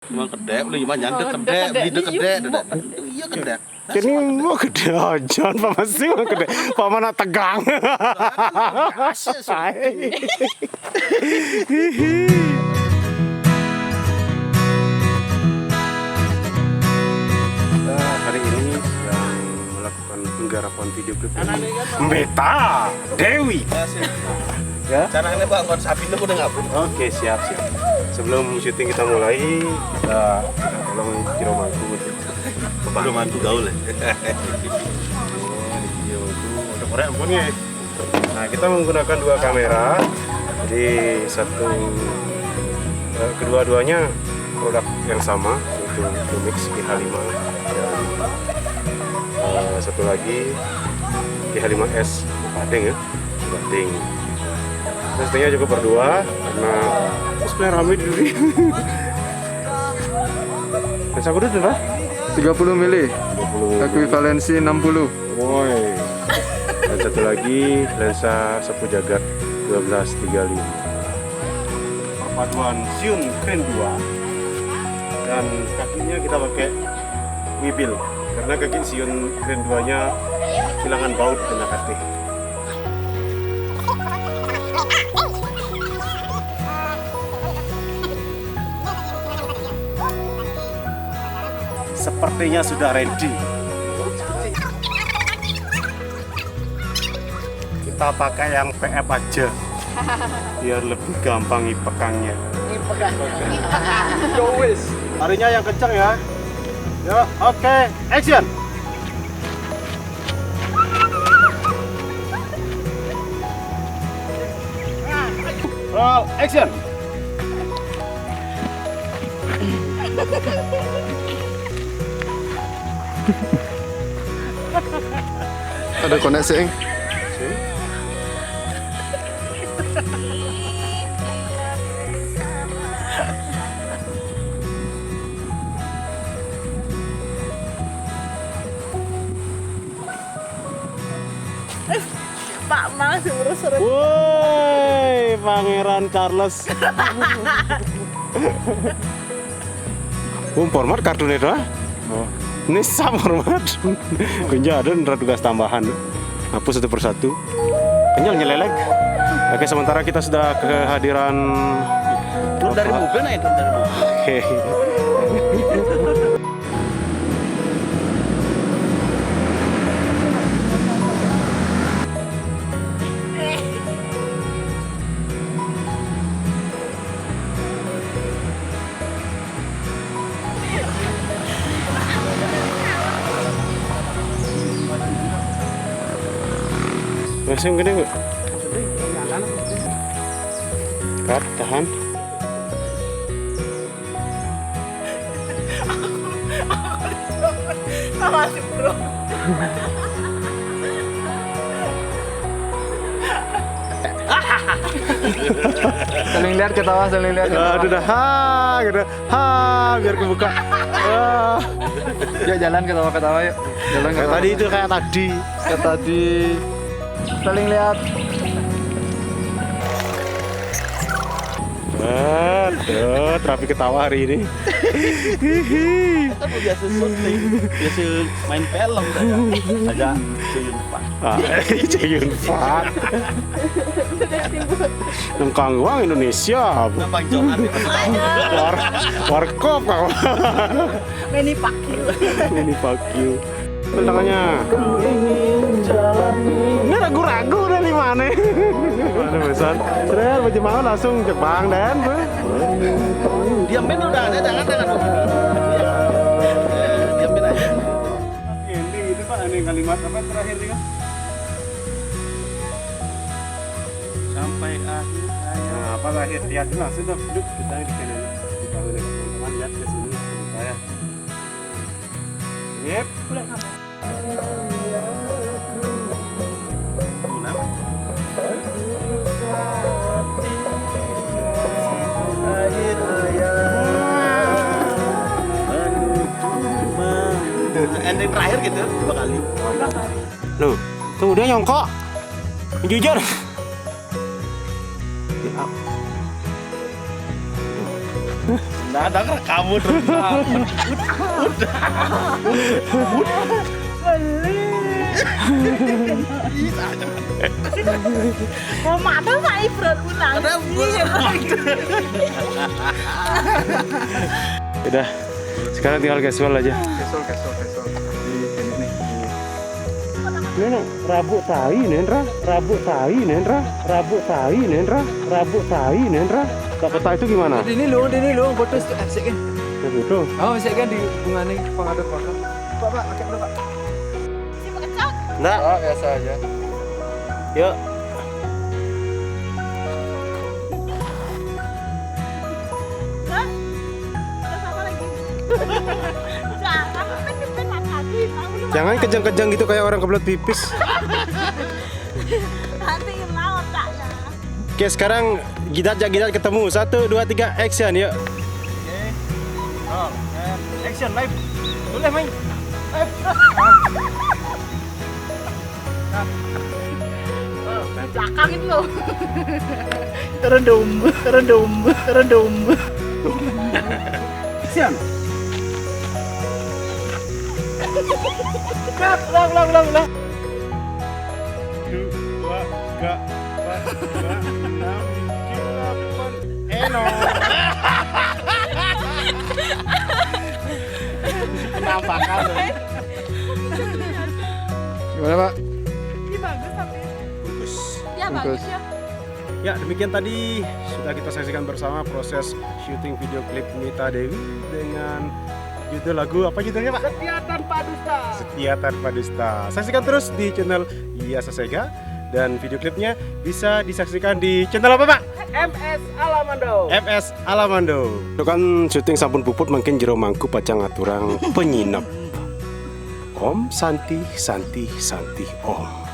Cuma kedek, beli banyak kedek, beli kedek, iya kedek. Ini mau gede aja, Pak Masih mau gede, Pak mana tegang. Nah, hari ini sedang melakukan penggarapan video klip Meta Dewi. Ya? Caranya bangun sapi itu udah ngapun. Oke, siap. Sebelum syuting kita mulai, kita tolong Ciromanku untuk Romanku gaul ya. video itu untuk korek ampun ya. Nah, kita menggunakan dua kamera. Jadi kedua-duanya produk yang sama, yaitu Lumix GH5 dan satu lagi GH5S Bading ya, Bading. Pastinya cukup berdua karena sebenarnya ramai di dunia. Lensa kudu berapa? 30 mili, ekuivalensi 60. Woi. Dan satu lagi lensa sapu jagat 12-35. Perpaduan Xun Kren 2 dan kakinya kita pakai Wibil karena kaki Xun Kren 2 nya kehilangan baut dan hati. Sepertinya sudah ready. Kita pakai yang PF aja biar lebih gampang ipekangnya. Yo wis, larinya yang kencang ya. Ya, oke, action. Roll, action. Ada koneksi eng. Pak Mas urus-urus. Woi, Pangeran Charles. Format kartunya dah. Oh. Ini sama format. Kunja ada tugas tambahan. Hapus satu persatu. Kenyal nyelelek. Oke, sementara kita sudah kehadiran Turun dari mobil nih, turun dari mobil. Oke. Langsung gede nggak? Kat, tahan. Masih bro. Saling lihat ketawa, saling lihat ketawa. Aduh dah, gitu. Biar kebuka. Yuk jalan ketawa-ketawa yuk. Jalan Kayak ketawa. tadi itu kayak tadi. Kayak tadi. Saling lihat. Aduh, terapi ketawa hari ini. Kan biasa syuting, biasa main film saya. Ada Ceyun Pak. Ceyun Pak. Nengkang uang Indonesia. Gampang jongan itu. Warkop kau. Meni Pakil. Ini pakyu. Tantangannya. Ini ragu-ragu dari mana? Mana pesan? Terus baju mau langsung Jepang dan. Diamin udah ada, jangan diamin aja. Ending itu Pak, ini kalimat apa terakhir nih kan? Sampai akhir saya. Nah, apa terakhir? Lihat dulu langsung dong. Duduk kita di sini. Kita lihat teman-teman lihat ke sini saya. Yep. Ending terakhir gitu 2 kali. Loh, tunggu dia nyongkok. Jujur. Nah, Ada kan kamu terus. Mau mana Pak Ibron ulang? Udah, sekarang tinggal casual aja. Kesol. Di sini nih. Nena, rabuk tai Nendra, rabuk tai Nendra, rabuk tai Nendra, rabuk tai Nendra. Tak peta itu gimana? Di ini lu, foto asik kan? Itu. Oh, asik kan di bunga nih pengadut bakal. Pak, pakai dulu, Pak. Si mengecak. Nah, Oh, biasa aja. yuk. Hah? Terus apa lagi? Jangan kan kebetulan tadi. Tahu lu Jangan kejang-kejang gitu kayak orang kebelet pipis. nanti hilang otaknya. Oke, sekarang gidat ketemu. 1, 2, 3, action yuk. Action live. Boleh main. Belakang itu loh. Rendum. Action. Ulang. 2, 3, 4, 5, 6, 7, 8, Eno. Penampakan. Gimana, Pak? Ini bagus tapi. Bagus. Ya bagus ya. Ya, demikian tadi sudah kita saksikan bersama proses syuting video klip Mita Dewi dengan judul lagu apa judulnya, Pak? Setia tanpa dusta. Setia Tanpa Dusta. Saksikan terus di channel Iyasa Sega dan video klipnya bisa disaksikan di channel apa, Pak? MS Alamando. FS Alamando. Itu kan syuting sampun puput makin jero mangku pacang aturang penyinap. Om Santi Om.